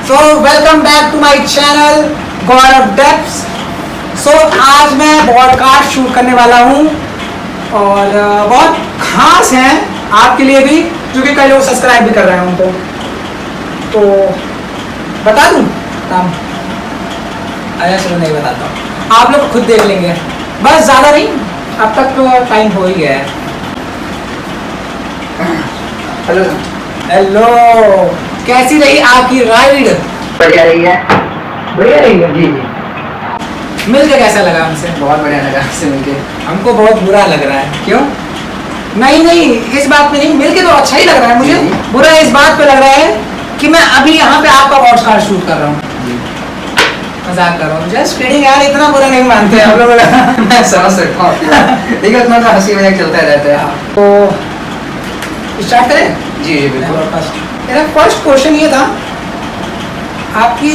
So welcome back to my channel God of Depths. So आज मैं podcast shoot करने वाला हूँ और बहुत खास है आपके लिए भी, क्योंकि कई लोग सब्सक्राइब भी कर रहे हैं उनको। तो बता दूँ नाम? अरे चलो नहीं बताता हूँ, आप लोग खुद देख लेंगे। बस ज़्यादा नहीं, अब तक तो टाइम हो ही गया है। हेलो हेलो, कैसी रही आपकी राइड? बढ़िया रही है। बढ़िया रही है जी जी, मिलके कैसा लगा हमसे? बहुत बढ़िया लगा आपसे मिलके। हमको बहुत बुरा लग रहा है। क्यों? नहीं, इस बात पे नहीं, मिलके तो अच्छा ही लग रहा है मुझे। बुरा इस बात पे लग रहा है कि मैं अभी यहाँ पे आपका पॉडकास्ट शूट कर रहा हूँ। मजाक कर रहा हूँ, जस्ट किडिंग यार, इतना बुरा नहीं मानते आप लोग। मैं समझ सकता हूँ, देखिए उतना तो हंसी मजाक चलता रहता है। तो स्टार्ट करें? जी जी बिल्कुल। मेरा फर्स्ट क्वेश्चन ये था, आपकी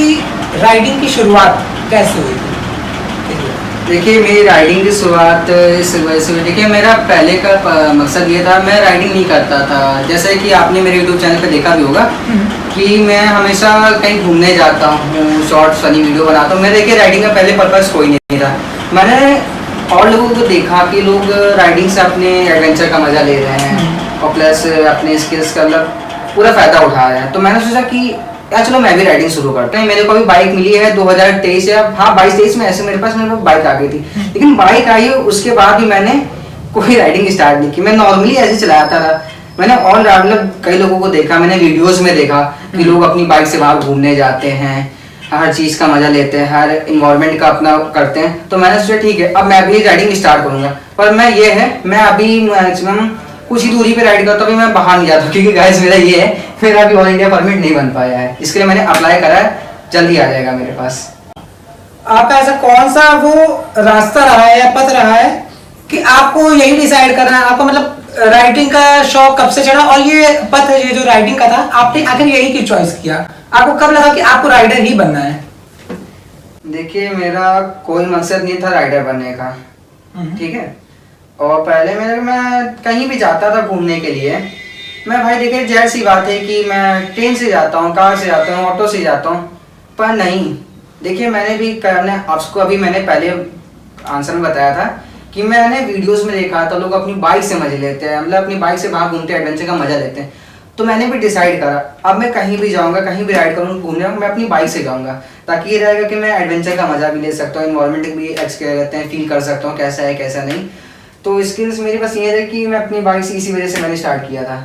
राइडिंग की शुरुआत कैसे हुई थी? देखिए मेरी राइडिंग की शुरुआत इस वजह से हुई। देखिए मेरा पहले का मकसद ये था, मैं राइडिंग नहीं करता था। जैसे कि आपने मेरे यूट्यूब चैनल पे देखा भी होगा कि मैं हमेशा कहीं घूमने जाता हूँ, शॉर्ट्स फनी वीडियो बनाता हूँ। मैं देखिए राइडिंग का पहले पर्पस कोई नहीं था। मैंने और लोगों को देखा कि लोग राइडिंग से अपने एडवेंचर का मज़ा ले रहे हैं और प्लस अपने स्किल्स का मतलब पूरा फ़ायदा उठा रहे हैं। तो मैंने सोचा कि यार चलो मैं भी राइडिंग शुरू करता हूँ। मेरे को अभी बाइक मिली है 2023 या 22-23 में, ऐसे मेरे पास बाइक आ गई थी। लेकिन बाइक आई उसके बाद भी मैंने कोई राइडिंग स्टार्ट नहीं की। मैं नॉर्मली ऐसे चलाता था। मैंने और मतलब कई लोगों को देखा, मैंने वीडियोस में देखा कि लोग अपनी बाइक से बाहर घूमने जाते हैं, हर चीज़ का मजा लेते हैं, हर इन्वायरमेंट का अपना करते हैं। तो मैंने सोचा ठीक है अब मैं भी राइडिंग स्टार्ट करूँगा। पर मैं अभी मैक्सिमम कुछ ही दूरी पे राइड करता हूँ, मैं बाहर नहीं जाता क्योंकि गाइस मेरा ये है, मेरा अभी ऑल इंडिया परमिट नहीं बन पाया है। इसके लिए मैंने अप्लाई करा है, जल्दी आ जाएगा मेरे पास। आपका ऐसा कौन सा वो रास्ता रहा है या पथ रहा है कि आपको यही डिसाइड करना है? आपको मतलब राइडिंग का शौक कब से चढ़ा और ये पथ, ये जो राइडिंग का था, आपने आखिर यही क्यों चॉइस किया? आपको कब लगा कि आपको राइडर ही बनना है? देखिए मेरा कोई मकसद नहीं था राइडर बनने का, ठीक है। और पहले मैं कहीं भी जाता था घूमने के लिए, मैं भाई देखिए जाहिर सी बात है कि मैं ट्रेन से जाता हूँ, कार से जाता हूँ, ऑटो से जाता हूँ। पर नहीं, देखिए मैंने भी करने आपको अभी मैंने पहले आंसर में बताया था कि मैंने वीडियोस में देखा था लोग अपनी बाइक से मजे लेते हैं, मतलब अपनी बाइक से बाहर घूमते हैं, एडवेंचर का मजा लेते हैं। तो मैंने भी डिसाइड करा अब मैं कहीं भी जाऊँगा, कहीं भी राइड करूँगा, घूमने मैं अपनी बाइक से जाऊँगा, ताकि ये रहेगा कि मैं एडवेंचर का मजा भी ले सकता हूँ, इन्वायरमेंट भी फील कर सकता हूँ कैसा है कैसा नहीं। तो स्किल्स मेरी बस ये है कि मैं अपनी बाइक से इसी वजह से मैंने स्टार्ट किया था।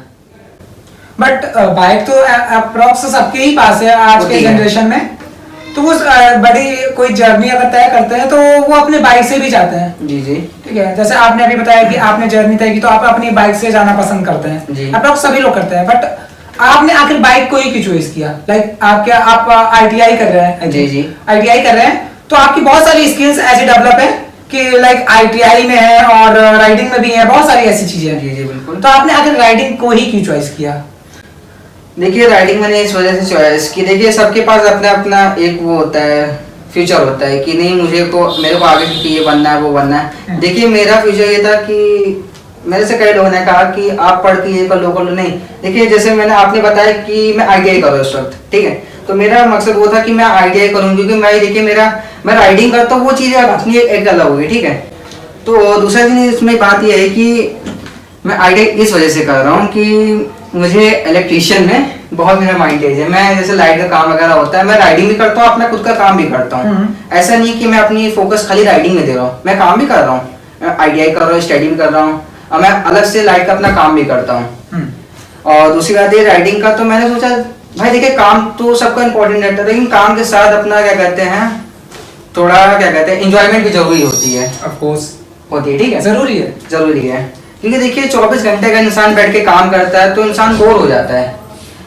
बट बाइक तो अप्रोक्स सबके ही पास है आज के जनरेशन में। तो वो बड़ी कोई जर्नी अगर तय करते हैं तो वो अपने बाइक से भी जाते हैं। जी जी ठीक है, जैसे आपने अभी बताया कि आपने जर्नी तय की तो आप अपनी बाइक से जाना पसंद करते हैं। अप्रोक्स सभी लोग करते हैं, बट आपने आखिर बाइक को ही क्यों चॉइस किया? लाइक आप आईटीआई कर रहे हैं? जी जी आईटीआई कर रहे हैं तो आपकी बहुत सारी स्किल्स ऐसे डेवलप है कि लाइक आईटीआई में है और राइडिंग में भी है, बहुत सारी ऐसी चीजें हैं। जी जी बिल्कुल। तो आपने आखिर राइडिंग को ही क्यों चॉइस किया? देखिए राइडिंग मैंने इस वजह से चॉइस की, देखिए सबके पास अपना अपना एक वो होता है, फ्यूचर होता है कि नहीं मेरे को आगे कि ये बनना है वो बनना है। देखिए मेरा फ्यूचर ये था कि मेरे से कई लोगों ने कहा कि आप पढ़ के ये कर लो नहीं। देखिए जैसे आपने बताया कि मैं आईटीआई करूँ इस वक्त, ठीक है। तो मेरा मकसद वो था कि मैं आईटीआई करूँ क्योंकि देखिए मैं राइडिंग करता हूँ, वो चीज़ अपनी एक अलग होगी, ठीक है। तो दूसरा चीज़ इसमें बात यह है कि मैं आईटीआई इस वजह से कर रहा हूँ कि मुझे इलेक्ट्रीशियन में बहुत मेरा माइंडेज है। मैं जैसे लाइट का काम वगैरह होता है, मैं राइडिंग भी करता हूँ, अपना खुद का काम भी करता हूँ। ऐसा नहीं कि मैं अपनी फोकस खाली राइडिंग में दे रहा हूँ, मैं काम भी कर रहा हूँ, आईटीआई कर रहा हूँ, स्टडी भी कर रहा हूँ और मैं अलग से लाइट का अपना काम भी करता हूँ। और दूसरी बात ये राइडिंग का, तो मैंने सोचा भाई देखिए काम तो सबका इम्पोर्टेंट रहता है, लेकिन काम के साथ अपना क्या कहते हैं थोड़ा इंजॉयमेंट भी जरूरी होती है। ऑफ कोर्स होती है, ठीक है, जरूरी है क्योंकि देखिए 24 घंटे का इंसान बैठ के काम करता है तो इंसान बोर हो जाता है।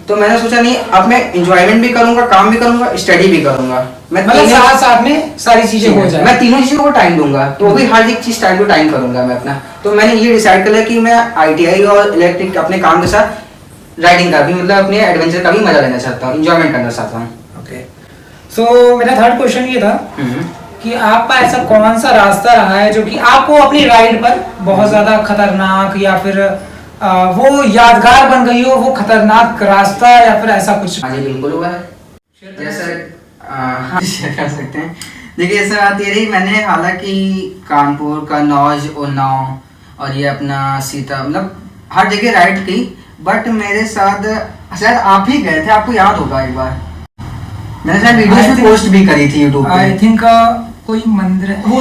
तो मैंने सोचा नहीं अब मैं इंजॉयमेंट भी करूंगा, काम भी करूंगा, स्टडी भी करूंगा, मैं मतलब साथ में सारी चीजें हो जाए, मैं तीनों चीजों को टाइम दूंगा। तो वो भी हर एक चीज टाइम टू टाइम करूंगा मैं अपना। तो मैंने ये डिसाइड कर लिया कि मैं आईटीआई और इलेक्ट्रिक अपने काम के साथ राइडिंग का भी मतलब अपने एडवेंचर का भी मजा लेना चाहता हूँ, इंजॉयमेंट करना चाहता हूँ। ओके, सो मेरा थर्ड क्वेश्चन ये था कि आपका ऐसा कौन सा रास्ता रहा है जो कि आपको अपनी राइड पर बहुत ज्यादा खतरनाक या फिर वो यादगार बन गई हो, वो खतरनाक रास्ता या फिर ऐसा कुछ? हाँ जी बिल्कुल हुआ है। जैसा हाँ शेयर कर सकते हैं। देखिए ऐसा बात ये रही, मैंने हालांकि कानपुर, कन्नौज, उन्नाव और ये अपना सीता मतलब हर जगह राइड की, बट मेरे साथ शायद आप ही गए थे, आपको याद होगा एक बार मैंने शायद वीडियोस में पोस्ट भी करी थी यूट्यूब पे। आई थिंक कोई मंदिर है वो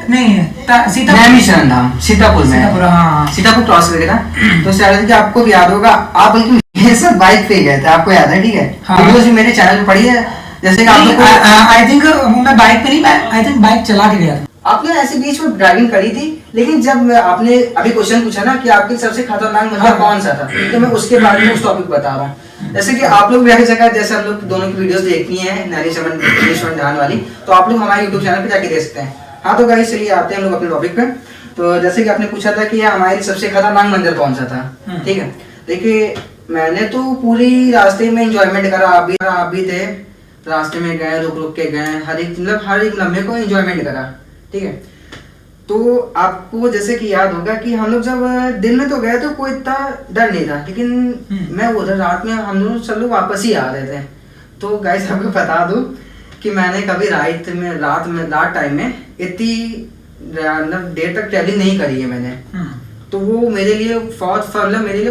नहीं है सीतापुर, नैमिषारण्य धाम सीतापुर में, सीतापुर, हाँ सीतापुर क्रॉस करके ना। तो शायद कि आपको भी याद होगा, आप बल्कि मेरे साथ बाइक पे गए थे, आपको याद है? ठीक है, वीडियोस भी मेरे चैनल पे पड़ी है। जैसे कि आप आई थिंक मैं बाइक पे नहीं, मैं आई थिंक बाइक चला के गया था। आपने ऐसे बीच में ड्राइविंग करी थी, लेकिन जब आपने अभी क्वेश्चन पूछा ना कि आपके सबसे खतरनाक मंजर कौन सा था, तो मैं उसके बारे में उस टॉपिक बता रहा हूँ। जैसे कि आप लोग भी हर जगह, जैसे हम लोग दोनों की वीडियोस देखनी है नरेश ध्यान वाली, तो आप लोग हमारे यूट्यूब चैनल पे जाके देख सकते हैं। हाँ तो गाइस चलिए आते हैं हम लोग अपने टॉपिक पे। तो जैसे कि आपने पूछा था कि हमारी सबसे खतरनाक मंजर कौन सा था, ठीक है। देखिए मैंने तो पूरी रास्ते में एंजॉयमेंट करा, आप भी थे, रास्ते में गए, रुक रुक के गए, हर एक लम्हे को एंजॉयमेंट करा, ठीक है। तो आपको जैसे कि याद होगा कि हम लोग जब दिन में तो गए तो कोई इतना डर नहीं था, लेकिन मैं उधर रात में हम लोग सब लोग वापस ही आ रहे थे। तो गाइस आपको बता दूं कि मैंने कभी रात टाइम में इतनी देर तक ट्रैवलिंग नहीं करी है मैंने। तो वो मेरे लिए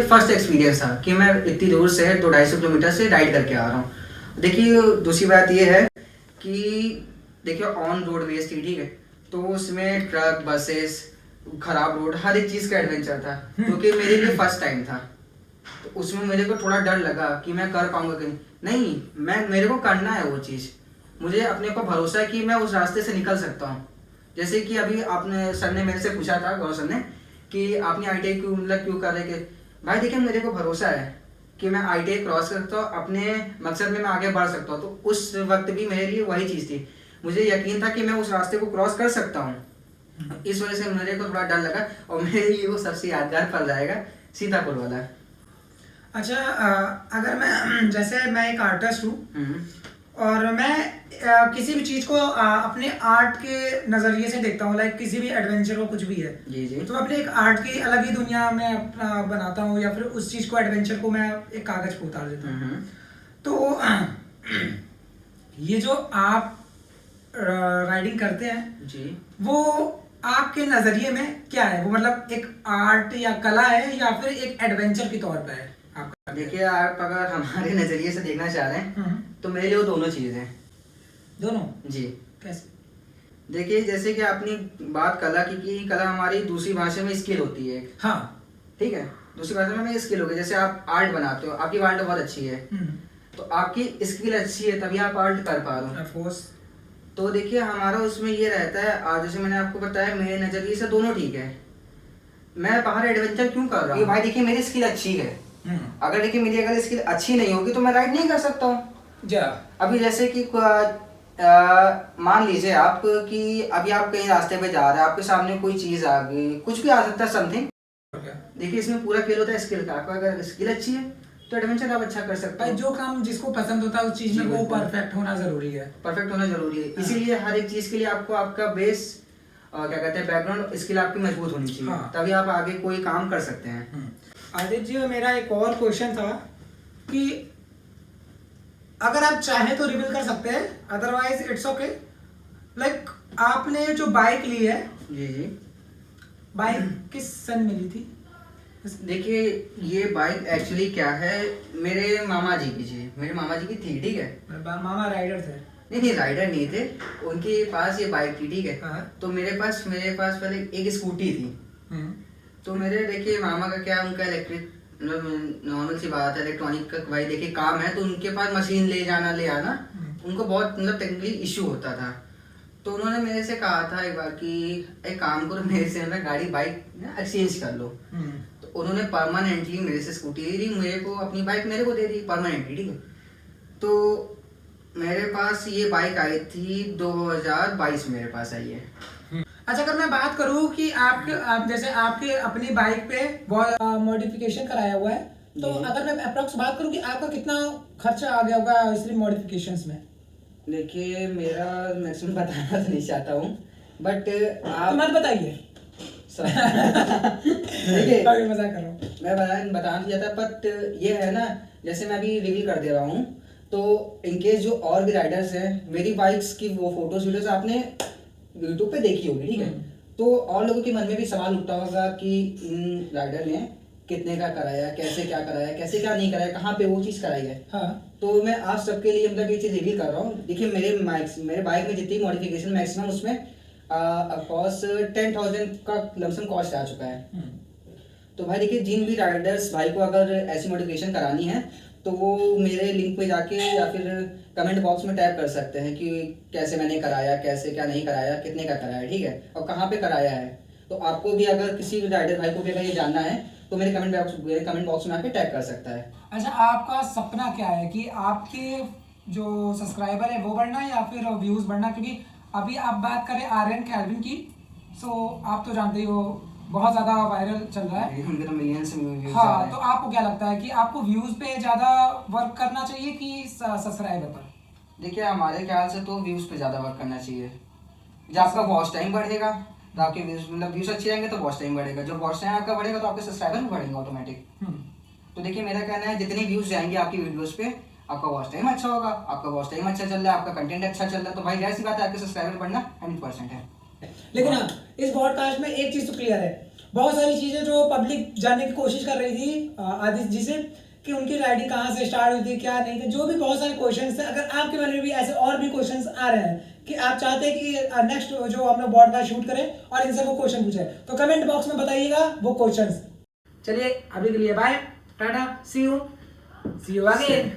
फर्स्ट एक्सपीरियंस था कि मैं इतनी दूर से 250 किलोमीटर से राइड करके आ रहा हूँ। देखिए दूसरी बात ये है कि देखिए ऑन रोड वेज थी, ठीक है, तो उसमें ट्रक, बसेस, खराब रोड, हर एक चीज़ का एडवेंचर था, क्योंकि मेरे लिए फर्स्ट टाइम था। तो उसमें मेरे को थोड़ा डर लगा कि मैं कर पाऊंगा कि नहीं, मेरे को करना है वो चीज़, मुझे अपने को भरोसा है कि मैं उस रास्ते से निकल सकता हूँ। जैसे कि अभी आपने सर ने मेरे से पूछा था, गौर सर ने, कि आपने ITI क्यों कर रहे कि भाई देखिए मेरे को भरोसा है कि मैं ITI क्रॉस कर सकता हूँ, अपने मकसद में मैं आगे बढ़ सकता हूँ। तो उस वक्त भी मेरे लिए वही चीज़ थी, मुझे यकीन था कि मैं उस रास्ते को क्रॉस कर सकता हूँ। इस वजह से मेरे को थोड़ा डर लगा, और मेरे लिए वो सबसे यादगार पल रहेगा सीतापुर वाला। अच्छा अगर मैं जैसे मैं एक आर्टिस्ट हूँ और मैं किसी भी चीज़ को अपने आर्ट के नज़रिए से देखता हूँ, लाइक किसी भी एडवेंचर हो, कुछ भी है जी जी, तो अपने एक आर्ट की अलग ही दुनिया में अपना बनाता हूँ, या फिर उस चीज़ को, एडवेंचर को मैं एक कागज़ पे उतार देता हूँ। तो ये जो आप राइडिंग करते हैं जी, वो आपके नज़रिए में क्या है? वो मतलब एक आर्ट या कला है, या फिर एक एडवेंचर के तौर पर है आपका? देखिए आप अगर हमारे नज़रिए से देखना चाह रहे हैं तो मेरे लिए वो दोनों चीज़ हैं। दोनों? जी कैसे? देखिए जैसे कि आपने बात कला की कला हमारी दूसरी भाषा में स्किल होती है, हाँ ठीक है, दूसरी भाषा में हमें स्किल होगी। जैसे आप आर्ट बनाते हो, आपकी आर्ट बहुत अच्छी है, तो आपकी स्किल अच्छी है तभी आप आर्ट कर पा रहे हो। Of course. तो देखिए हमारा उसमें ये रहता है, आज जैसे मैंने आपको बताया मेरे नज़रिए से दोनों ठीक है। मैं बाहर एडवेंचर क्यों कर रहा हूँ? भाई देखिए मेरी स्किल अच्छी है, अगर देखिए मेरी अगर स्किल अच्छी नहीं होगी तो मैं राइड नहीं कर सकता हूँ। अभी जैसे कि मान लीजिए आप कि अभी आप कहीं रास्ते पे जा रहे हैं, आपके सामने कोई चीज़ आ गई, कुछ भी आ सकता है, समथिंग। देखिए इसमें पूरा खेल होता है स्किल का। आपको अगर स्किल अच्छी है तो एडवेंचर आप अच्छा कर सकते हैं। जो काम जिसको पसंद होता है उस चीज में वो परफेक्ट होना जरूरी है। परफेक्ट होना जरूरी है, इसीलिए हर एक चीज़ के लिए आपको आपका बेस क्या कहते हैं बैकग्राउंड स्किल आपकी मजबूत होनी चाहिए। हाँ। तभी आप आगे कोई काम कर सकते हैं। आदित्य जी मेरा एक और क्वेश्चन था कि अगर आप चाहें तो रिवील कर सकते हैं, अदरवाइज इट्स ओके। लाइक आपने जो बाइक ली है, जी जी, बाइक किस सन मिली थी? देखिए ये बाइक एक्चुअली क्या है, मेरे मामा जी की थी, मेरे मामा जी की थी, ठीक है। मामा राइडर थे? नहीं राइडर नहीं थे, उनके पास ये बाइक थी, ठीक है। हाँ। तो मेरे पास पहले एक स्कूटी थी। तो मेरे देखिए मामा का क्या, उनका इलेक्ट्रिक नॉर्मल सी बात है, इलेक्ट्रॉनिक का भाई देखिए काम है, तो उनके पास मशीन ले आना उनको बहुत मतलब टेक्निकली इशू होता था। तो उन्होंने मेरे से कहा था एक बार कि एक काम करो, मेरे से ना बाइक एक्सचेंज कर लो। तो उन्होंने परमानेंटली मेरे से स्कूटी ले ली, मेरे को अपनी बाइक मेरे को दे दी परमानेंटली, ठीक है। तो मेरे पास ये बाइक आई थी 2022 मेरे पास आई है। अच्छा अगर मैं बात करूं कि आप जैसे आपके अपनी बाइक पे बहुत मॉडिफिकेशन कराया हुआ है, तो अगर मैं अप्रोक्स बात करूं कि आपका कितना खर्चा आ गया होगा इस मॉडिफिकेशंस में? देखिए मेरा मैक्सिमम बताना तो नहीं चाहता हूँ, बट आप मत बताइए। देखिए मजाक कर रहा हूँ, मैं बताना नहीं चाहता, बट ये है ना, जैसे मैं अभी रिवील कर दे रहा हूँ तो इनकेस जो और भी राइडर्स हैं, मेरी बाइक्स की वो फोटोज वीडियोज आपने यूट्यूब पे देखी होगी, ठीक है। तो और लोगों के मन में भी सवाल उठता होगा कि इन राइडर ने कितने का कराया, कैसे क्या कराया, कैसे क्या नहीं कराया, कहाँ पे वो चीज़ कराई है। हाँ। तो मैं आप सबके लिए मतलब ये चीज़ रिवील कर रहा हूँ। देखिए मेरे बाइक में जितनी मॉडिफिकेशन मैक्सिमम उसमें कॉस्ट 10,000 का लमसम कॉस्ट आ चुका है। तो भाई देखिए, जिन भी राइडर्स भाई को अगर ऐसी मॉडिफिकेशन करानी है तो वो मेरे लिंक पे जाके या फिर कमेंट बॉक्स में टैग कर सकते हैं कि कैसे मैंने कराया, कैसे क्या नहीं कराया, कितने का कराया, ठीक है, और कहाँ पे कराया है। तो आपको भी अगर किसी भी राइडर भाई को भी अगर ये जानना है तो मेरे कमेंट बॉक्स में आके टैग कर सकता है। अच्छा, आपका सपना क्या है कि आपके जो सब्सक्राइबर है वो बढ़ना है या फिर व्यूज बढ़ना? क्योंकि अभी आप बात करें आर्यन कैल्विन की, सो आप तो जानते ही हो बहुत ज़्यादा वायरल चल रहा है। उनके तो मिलियंस में व्यूज हाँ, तो आपको क्या लगता है कि आपको व्यूज पे ज़्यादा वर्क करना चाहिए कि सब्सक्राइबर पर? देखिए, हमारे ख्याल से तो व्यूज पे ज़्यादा वर्क करना चाहिए। जब आपका वॉच टाइम बढ़ेगा तो आपके व्यूज अच्छे रहेंगे तो वॉच टाइम बढ़ेगा, जब वॉच टाइम आपका बढ़ेगा तो आपके सब्सक्राइबर भी बढ़ेंगे ऑटोमेटिक। तो देखिए, मेरा कहना है जितने व्यूज जाएंगे आपकी वीडियोस पे, आपका वॉच टाइम अच्छा होगा। आपका वॉच टाइम अच्छा चल रहा है, आपका कंटेंट अच्छा चल रहा है, तो भाई ऐसी बात है आपके सब्सक्राइबर बढ़ना 100% है। लेकिन हाँ, इस पॉडकास्ट में एक चीज़ तो क्लियर है, बहुत सारी चीज़ें जो पब्लिक जानने की कोशिश कर रही थी आदित्य जी से, कि उनकी राइडिंग कहाँ से स्टार्ट हुई थी, क्या नहीं थे, जो भी बहुत सारे क्वेश्चंस थे। अगर आपके मन में भी ऐसे और भी क्वेश्चंस आ रहे हैं कि आप चाहते हैं कि नेक्स्ट जो हम लोग पॉडकास्ट शूट करें और इनसे वो क्वेश्चन पूछे, तो कमेंट बॉक्स में बताइएगा वो क्वेश्चंस। चलिए, अभी के लिए bye, tata, see you again.